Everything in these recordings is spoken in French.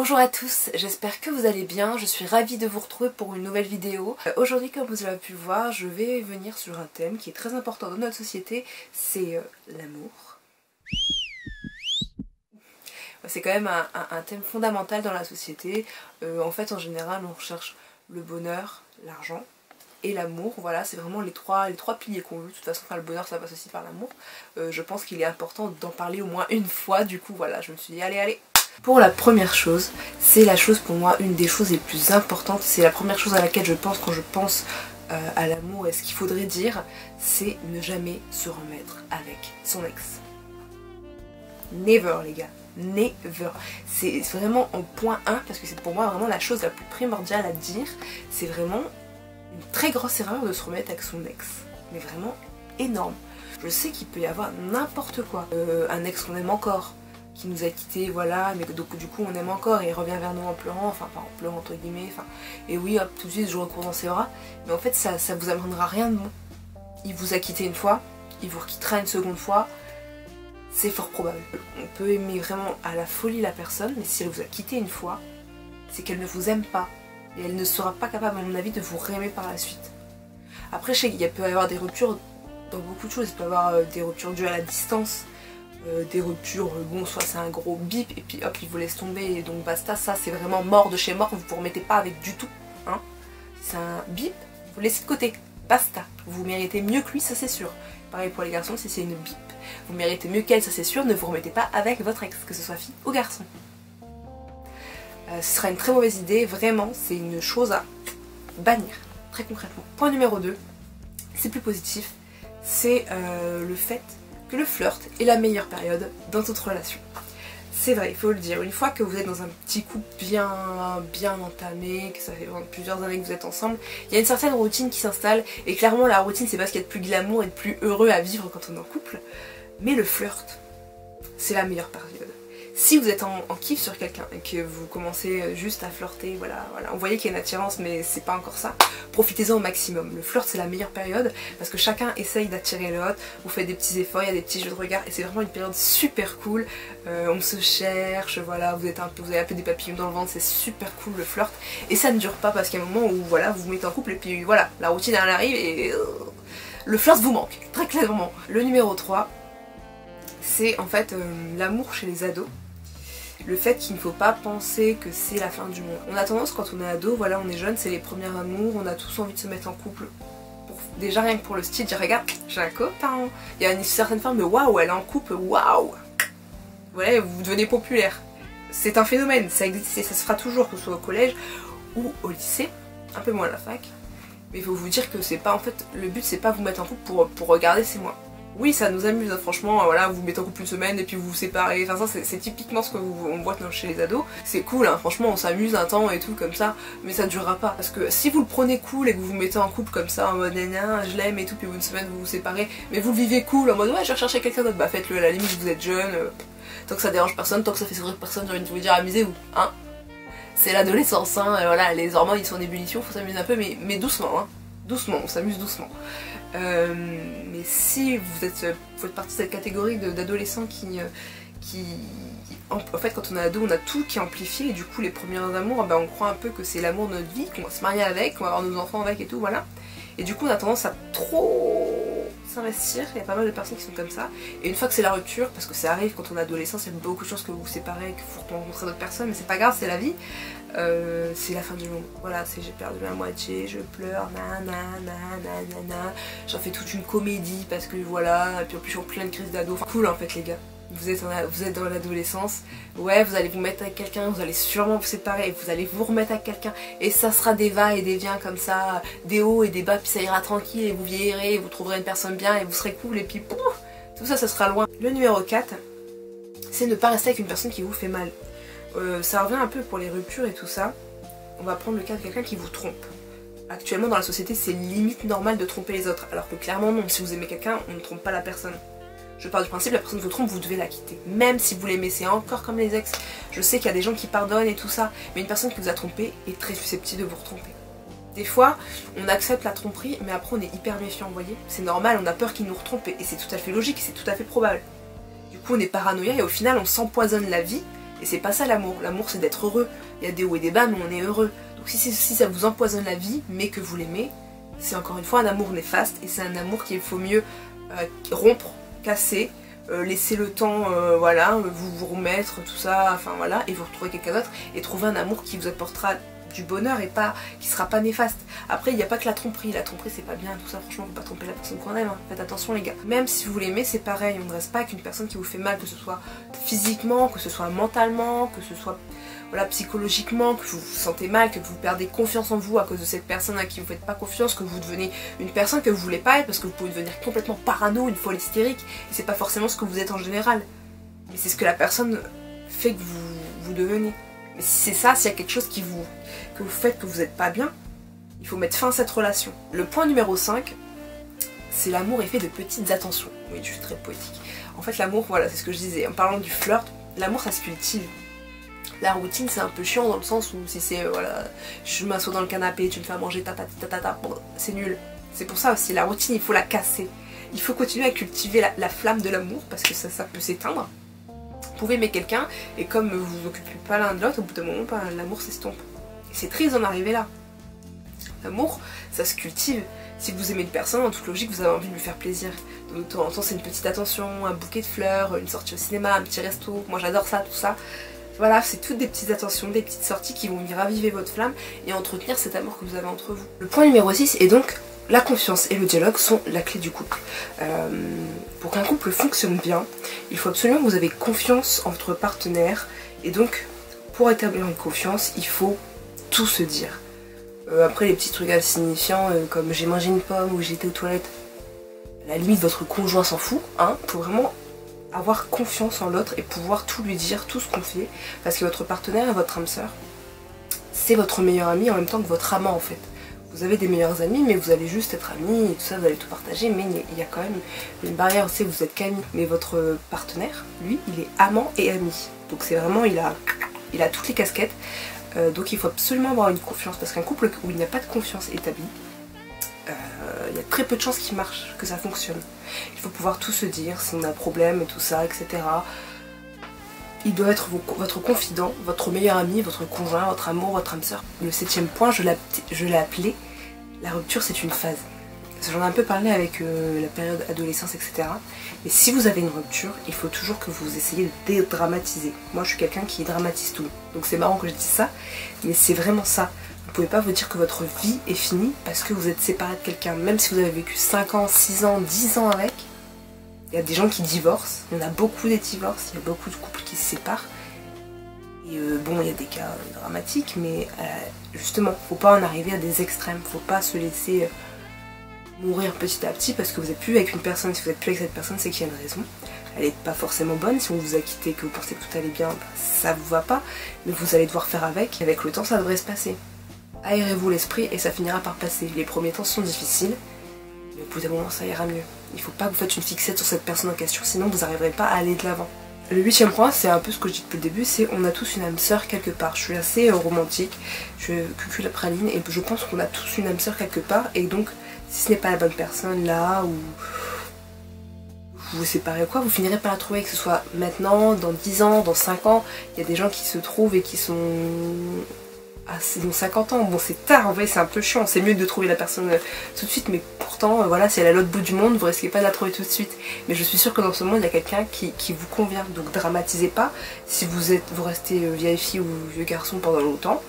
Bonjour à tous, j'espère que vous allez bien, je suis ravie de vous retrouver pour une nouvelle vidéo. Aujourd'hui, comme vous avez pu le voir, je vais venir sur un thème qui est très important dans notre société, c'est l'amour. C'est quand même un thème fondamental dans la société. En fait, en général, on recherche le bonheur, l'argent et l'amour. Voilà, c'est vraiment les trois piliers qu'on veut. De toute façon, le bonheur, ça passe aussi par l'amour. Je pense qu'il est important d'en parler au moins une fois. Du coup, voilà, je me suis dit, allez. Pour la première chose, c'est la chose pour moi, une des choses les plus importantes. C'est la première chose à laquelle je pense quand je pense à l'amour et ce qu'il faudrait dire, c'est ne jamais se remettre avec son ex. Never, les gars. Never. C'est vraiment en point 1 parce que c'est pour moi vraiment la chose la plus primordiale à dire. C'est vraiment une très grosse erreur de se remettre avec son ex. Mais vraiment énorme. Je sais qu'il peut y avoir n'importe quoi. Un ex qu'on aime encore, qui nous a quittés, voilà, mais donc du coup on aime encore et il revient vers nous en pleurant, enfin pas en pleurant entre guillemets, enfin, et oui hop, tout de suite je recours dans ses bras, mais en fait ça vous amènera rien de bon. Il vous a quitté une fois, il vous requittera une seconde fois, c'est fort probable. On peut aimer vraiment à la folie la personne, mais si elle vous a quitté une fois, c'est qu'elle ne vous aime pas, et elle ne sera pas capable à mon avis de vous réaimer par la suite. Après je sais qu'il peut y avoir des ruptures dans beaucoup de choses, il peut y avoir des ruptures dues à la distance, des ruptures, bon soit c'est un gros bip et puis hop il vous laisse tomber et donc basta, ça c'est vraiment mort de chez mort, vous vous remettez pas avec du tout, hein. C'est un bip, vous laissez de côté, basta, vous méritez mieux que lui, ça c'est sûr. Pareil pour les garçons, si c'est une bip, vous méritez mieux qu'elle, ça c'est sûr, ne vous remettez pas avec votre ex, que ce soit fille ou garçon. Ce sera une très mauvaise idée, vraiment, c'est une chose à bannir, très concrètement. Point numéro 2, c'est plus positif, c'est le fait que le flirt est la meilleure période dans toute relation. C'est vrai, il faut le dire, une fois que vous êtes dans un petit couple bien entamé, que ça fait plusieurs années que vous êtes ensemble, il y a une certaine routine qui s'installe, et clairement la routine c'est pas ce qu'il y a de plus glamour et de plus heureux à vivre quand on est en couple, mais le flirt, c'est la meilleure période. Si vous êtes en kiff sur quelqu'un et que vous commencez juste à flirter, voilà, on voyait qu'il y a une attirance mais c'est pas encore ça, profitez-en au maximum. Le flirt c'est la meilleure période parce que chacun essaye d'attirer l'autre, vous faites des petits efforts, il y a des petits jeux de regard et c'est vraiment une période super cool, on se cherche, voilà, vous avez un peu des papillons dans le ventre, c'est super cool le flirt et ça ne dure pas parce qu'il y a un moment où voilà, vous vous mettez en couple et puis voilà, la routine elle arrive et le flirt vous manque, très clairement. Le numéro 3, c'est en fait l'amour chez les ados. Le fait qu'il ne faut pas penser que c'est la fin du monde. On a tendance quand on est ado, voilà on est jeune, c'est les premiers amours, on a tous envie de se mettre en couple. Déjà rien que pour le style, dire regarde, j'ai un copain. Il y a une certaine forme de waouh, elle est en couple, waouh. Voilà, vous devenez populaire. C'est un phénomène, ça existe et ça se fera toujours, que ce soit au collège ou au lycée, un peu moins à la fac. Mais il faut vous dire que c'est pas, en fait, le but c'est pas vous mettre en couple pour regarder c'est moi. Oui, ça nous amuse, hein, franchement, voilà, vous mettez en couple une semaine et puis vous vous séparez, enfin ça c'est typiquement ce qu'on voit chez les ados. C'est cool, hein, franchement, on s'amuse un temps et tout comme ça, mais ça durera pas. Parce que si vous le prenez cool et que vous vous mettez en couple comme ça, en mode nana, je l'aime et tout, puis une semaine vous vous séparez, mais vous le vivez cool, en mode ouais, je vais rechercher quelqu'un d'autre, bah faites-le, à la limite vous êtes jeune, tant que ça dérange personne, tant que ça fait sourire personne, j'ai envie de vous dire amusez-vous, hein. C'est l'adolescence, hein, voilà, les hormones ils sont en ébullition, faut s'amuser un peu, mais doucement, hein. Doucement, on s'amuse doucement. Mais si vous faites partie de cette catégorie d'adolescents en fait quand on est ado on a tout qui est amplifié et du coup les premiers amours on croit un peu que c'est l'amour de notre vie, qu'on va se marier avec, qu'on va avoir nos enfants avec et tout, voilà. Et du coup on a tendance à trop s'investir, il y a pas mal de personnes qui sont comme ça. Et une fois que c'est la rupture, parce que ça arrive quand on est adolescent, il y a beaucoup de choses que vous vous séparez, que vous rencontrez d'autres personnes, mais c'est pas grave, c'est la vie. C'est la fin du monde, voilà, c'est j'ai perdu ma moitié, je pleure, nanana, j'en fais toute une comédie parce que voilà, et puis en plus je suis en pleine crise d'ado, enfin, cool en fait les gars, vous êtes dans l'adolescence, ouais vous allez vous mettre avec quelqu'un, vous allez sûrement vous séparer, et vous allez vous remettre avec quelqu'un, et ça sera des va et des viens comme ça, des hauts et des bas, puis ça ira tranquille, et vous vieillirez, et vous trouverez une personne bien, et vous serez cool, et puis pouf, tout ça, ça sera loin. Le numéro 4, c'est ne pas rester avec une personne qui vous fait mal. Ça revient un peu pour les ruptures et tout ça. On va prendre le cas de quelqu'un qui vous trompe. Actuellement dans la société c'est limite normal de tromper les autres, alors que clairement non, si vous aimez quelqu'un on ne trompe pas la personne. Je pars du principe la personne vous trompe, vous devez la quitter. Même si vous l'aimez, c'est encore comme les ex. Je sais qu'il y a des gens qui pardonnent et tout ça, mais une personne qui vous a trompé est très susceptible de vous retromper. Des fois, on accepte la tromperie, mais après on est hyper méfiant, vous voyez. C'est normal, on a peur qu'il nous retrompe, et c'est tout à fait logique, c'est tout à fait probable. Du coup on est paranoïa et au final on s'empoisonne la vie, Et c'est pas ça l'amour. L'amour c'est d'être heureux. Il y a des hauts et des bas, mais on est heureux. Donc si ça vous empoisonne la vie, mais que vous l'aimez, c'est encore une fois un amour néfaste. Et c'est un amour qu'il faut mieux rompre, casser, laisser le temps, voilà, vous remettre, tout ça, enfin voilà, et vous retrouver quelqu'un d'autre, et trouver un amour qui vous apportera du bonheur et pas qui sera pas néfaste. Après il n'y a pas que la tromperie c'est pas bien, tout ça, franchement faut pas tromper la personne qu'on aime, hein. Faites attention les gars. Même si vous l'aimez c'est pareil, on ne reste pas avec une personne qui vous fait mal, que ce soit physiquement, que ce soit mentalement, que ce soit voilà, psychologiquement, que vous vous sentez mal, que vous perdez confiance en vous à cause de cette personne à qui vous faites pas confiance, que vous devenez une personne que vous voulez pas être parce que vous pouvez devenir complètement parano, une folle hystérique, et c'est pas forcément ce que vous êtes en général. Mais c'est ce que la personne fait que vous devenez. Mais si c'est ça, s'il y a quelque chose que vous faites que vous n'êtes pas bien, il faut mettre fin à cette relation. Le point numéro 5, c'est l'amour est fait de petites attentions. Oui, je suis très poétique. En fait l'amour, voilà, c'est ce que je disais, en parlant du flirt, l'amour ça se cultive. La routine c'est un peu chiant dans le sens où si c'est, voilà, je m'assois dans le canapé, tu me fais à manger, bon, c'est nul. C'est pour ça aussi, la routine il faut la casser. Il faut continuer à cultiver la flamme de l'amour parce que ça peut s'éteindre. Vous pouvez aimer quelqu'un et comme vous vous occupez pas l'un de l'autre, au bout d'un moment, l'amour s'estompe. Et c'est triste d'en arriver là. L'amour, ça se cultive. Si vous aimez une personne, en toute logique, vous avez envie de lui faire plaisir. Donc de temps en temps, c'est une petite attention, un bouquet de fleurs, une sortie au cinéma, un petit resto. Moi j'adore ça, tout ça. Voilà, c'est toutes des petites attentions, des petites sorties qui vont venir raviver votre flamme et entretenir cet amour que vous avez entre vous. Le point numéro 6 est donc la confiance et le dialogue sont la clé du couple. Pour qu'un couple fonctionne bien, il faut absolument que vous avez confiance en votre partenaire et donc pour établir une confiance, il faut tout se dire. Après les petits trucs insignifiants comme j'ai mangé une pomme ou j'étais aux toilettes, à la limite votre conjoint s'en fout, hein, pour vraiment avoir confiance en l'autre et pouvoir tout lui dire, tout ce qu'on fait, parce que votre partenaire et votre âme sœur, c'est votre meilleur ami en même temps que votre amant en fait. Vous avez des meilleurs amis, mais vous allez juste être amis et tout ça, vous allez tout partager, mais il y a quand même une barrière aussi, vous êtes qu'amis. Mais votre partenaire, lui, il est amant et ami. Donc c'est vraiment, il a toutes les casquettes. Donc il faut absolument avoir une confiance, parce qu'un couple où il n'y a pas de confiance établie, il y a très peu de chances qu'il marche, que ça fonctionne. Il faut pouvoir tout se dire, si on a un problème et tout ça, etc. Il doit être votre confident, votre meilleur ami, votre conjoint, votre amour, votre âme sœur. Le 7e point, je l'ai appelé la rupture c'est une phase. J'en ai un peu parlé avec la période adolescence, etc. Et si vous avez une rupture, il faut toujours que vous essayiez de dédramatiser. Moi je suis quelqu'un qui dramatise tout. Donc c'est marrant que je dise ça, mais c'est vraiment ça. Vous pouvez pas vous dire que votre vie est finie parce que vous êtes séparé de quelqu'un. Même si vous avez vécu 5 ans, 6 ans, 10 ans avec, il y a des gens qui divorcent. Il y en a beaucoup des divorces, il y a beaucoup de couples qui se séparent. Et bon, il y a des cas dramatiques, mais justement, faut pas en arriver à des extrêmes. Faut pas se laisser mourir petit à petit parce que vous n'êtes plus avec une personne. Si vous n'êtes plus avec cette personne, c'est qu'il y a une raison. Elle n'est pas forcément bonne. Si on vous a quitté, que vous pensez que tout allait bien, ça vous va pas. Mais vous allez devoir faire avec. Et avec le temps, ça devrait se passer. Aérez-vous l'esprit et ça finira par passer. Les premiers temps sont difficiles, mais au bout d'un moment, ça ira mieux. Il faut pas que vous faites une fixette sur cette personne en question, sinon vous n'arriverez pas à aller de l'avant. Le 8e point, c'est un peu ce que je dis depuis le début, c'est on a tous une âme sœur quelque part. Je suis assez romantique, je suis cucul la praline, et je pense qu'on a tous une âme sœur quelque part, et donc si ce n'est pas la bonne personne là, ou vous vous séparez ou quoi, vous finirez par la trouver, que ce soit maintenant, dans 10 ans, dans 5 ans, il y a des gens qui se trouvent et qui sont... Ah, c'est dans 50 ans, bon c'est tard en vrai, c'est un peu chiant, c'est mieux de trouver la personne tout de suite, mais pourtant voilà, si elle est à l'autre bout du monde, vous risquez pas de la trouver tout de suite. Mais je suis sûre que dans ce monde il y a quelqu'un qui vous convient, donc dramatisez pas. Si vous restez vieille fille ou vieux garçon pendant longtemps,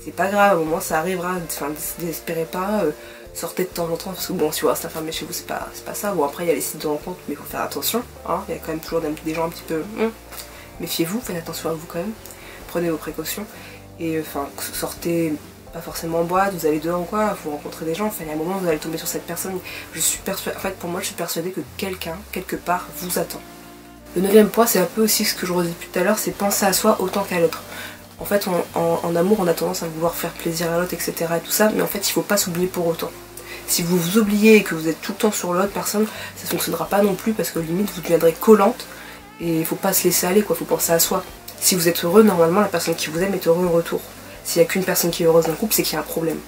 c'est pas grave, au moment ça arrivera, enfin désespérez pas, sortez de temps en temps, parce que bon si vous restez enfermé chez vous c'est pas ça. Bon après il y a les sites de rencontres, mais il faut faire attention, hein. Il y a quand même toujours des gens un petit peu... Méfiez-vous, faites attention à vous quand même, prenez vos précautions. Et enfin, sortez pas forcément en boîte, vous allez dehors ou quoi, vous rencontrez des gens, enfin il y a un moment vous allez tomber sur cette personne. Je suis persuadée, en fait pour moi je suis persuadée que quelqu'un, quelque part, vous attend. Le 9e point, c'est un peu aussi ce que je redis depuis tout à l'heure, c'est penser à soi autant qu'à l'autre. En fait en amour on a tendance à vouloir faire plaisir à l'autre, etc. et tout ça, mais en fait il faut pas s'oublier pour autant. Si vous vous oubliez et que vous êtes tout le temps sur l'autre personne, ça fonctionnera pas non plus parce que limite vous deviendrez collante et il faut pas se laisser aller quoi, faut penser à soi. Si vous êtes heureux, normalement la personne qui vous aime est heureuse en retour. S'il n'y a qu'une personne qui est heureuse dans le couple, c'est qu'il y a un problème.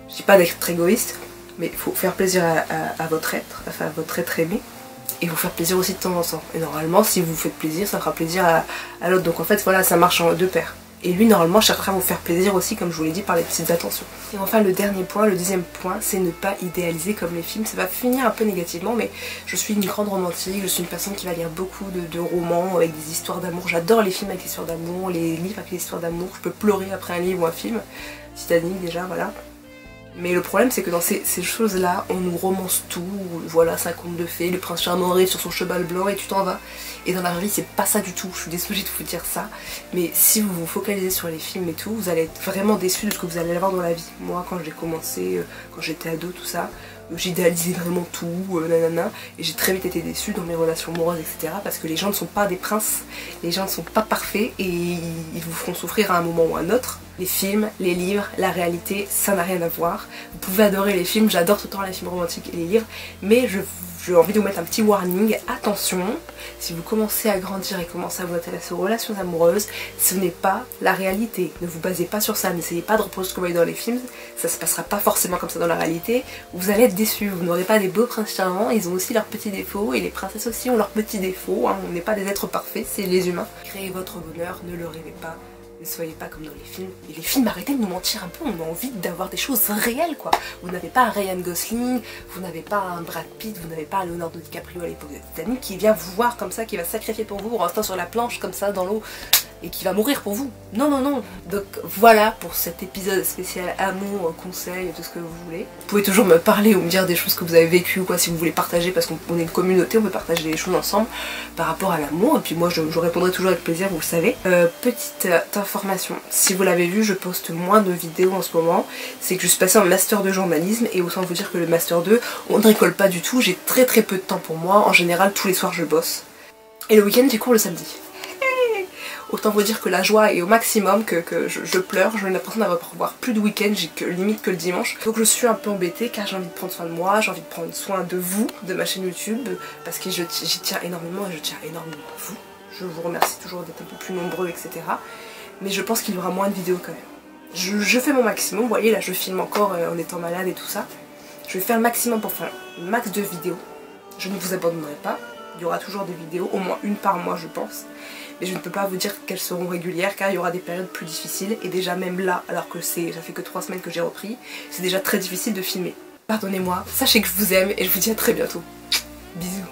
Je dis pas d'être égoïste, mais il faut faire plaisir à votre être, enfin à votre être aimé. et vous faire plaisir aussi de temps en temps. Et normalement, si vous vous faites plaisir, ça fera plaisir à l'autre. Donc en fait, voilà, ça marche en deux paires. Et lui, normalement, cherchera à vous faire plaisir aussi, comme je vous l'ai dit, par les petites attentions. Et enfin, le dernier point, le deuxième point, c'est ne pas idéaliser comme les films. Ça va finir un peu négativement, mais je suis une grande romantique, je suis une personne qui va lire beaucoup de romans avec des histoires d'amour. J'adore les films avec des histoires d'amour, les livres avec des histoires d'amour. Je peux pleurer après un livre ou un film. Titanic déjà, voilà. Mais le problème c'est que dans ces choses-là, on nous romance tout, voilà, c'est un conte de fées, le prince charmant arrive sur son cheval blanc et tu t'en vas. Et dans la vraie vie c'est pas ça du tout, je suis désolée de vous dire ça, mais si vous vous focalisez sur les films et tout, vous allez être vraiment déçus de ce que vous allez avoir dans la vie. Moi quand j'ai commencé, quand j'étais ado, tout ça, j'idéalisais vraiment tout, nanana, et j'ai très vite été déçue dans mes relations amoureuses, etc. Parce que les gens ne sont pas des princes, les gens ne sont pas parfaits et ils vous feront souffrir à un moment ou à un autre. Les films, les livres, la réalité, ça n'a rien à voir. Vous pouvez adorer les films, j'adore tout le temps les films romantiques et les livres, mais j'ai envie de vous mettre un petit warning, attention, si vous commencez à grandir et commencez à vous intéresser aux relations amoureuses, ce n'est pas la réalité, ne vous basez pas sur ça, n'essayez pas de reproduire ce que vous voyez dans les films, ça se passera pas forcément comme ça dans la réalité, vous allez être déçus, vous n'aurez pas des beaux princes charmants, ils ont aussi leurs petits défauts, et les princesses aussi ont leurs petits défauts, hein. On n'est pas des êtres parfaits, c'est les humains. Créez votre bonheur, ne le rêvez pas. Ne soyez pas comme dans les films. Et les films, arrêtez de nous mentir un peu, on a envie d'avoir des choses réelles quoi. Vous n'avez pas un Ryan Gosling, vous n'avez pas un Brad Pitt, vous n'avez pas un Leonardo DiCaprio à l'époque de Titanic qui vient vous voir comme ça, qui va se sacrifier pour vous, en restant sur la planche comme ça dans l'eau et qui va mourir pour vous. Non, non, non. Donc voilà pour cet épisode spécial amour, conseils, tout ce que vous voulez. Vous pouvez toujours me parler ou me dire des choses que vous avez vécues ou quoi si vous voulez partager, parce qu'on est une communauté, on peut partager les choses ensemble par rapport à l'amour. Et puis moi je répondrai toujours avec plaisir, vous le savez. Petite information, si vous l'avez vu, je poste moins de vidéos en ce moment. C'est que je suis passée en master 2 journalisme et autant vous dire que le master 2, on ne rigole pas du tout. J'ai très peu de temps pour moi. En général, tous les soirs je bosse. Et le week-end, j'ai cours le samedi. Autant vous dire que la joie est au maximum, que je pleure, j'ai l'impression d'avoir plus de week-end, j'ai limite que le dimanche. Donc je suis un peu embêtée car j'ai envie de prendre soin de moi, j'ai envie de prendre soin de vous, de ma chaîne YouTube, parce que j'y tiens énormément et je tiens énormément à vous. Je vous remercie toujours d'être un peu plus nombreux, etc. Mais je pense qu'il y aura moins de vidéos quand même. Je fais mon maximum, vous voyez là je filme encore en étant malade et tout ça. Je vais faire le maximum pour faire un max de vidéos. Je ne vous abandonnerai pas, il y aura toujours des vidéos, au moins une par mois je pense. Mais je ne peux pas vous dire qu'elles seront régulières car il y aura des périodes plus difficiles et déjà même là, alors que ça fait que 3 semaines que j'ai repris, c'est déjà très difficile de filmer. Pardonnez-moi, sachez que je vous aime et je vous dis à très bientôt. Bisous.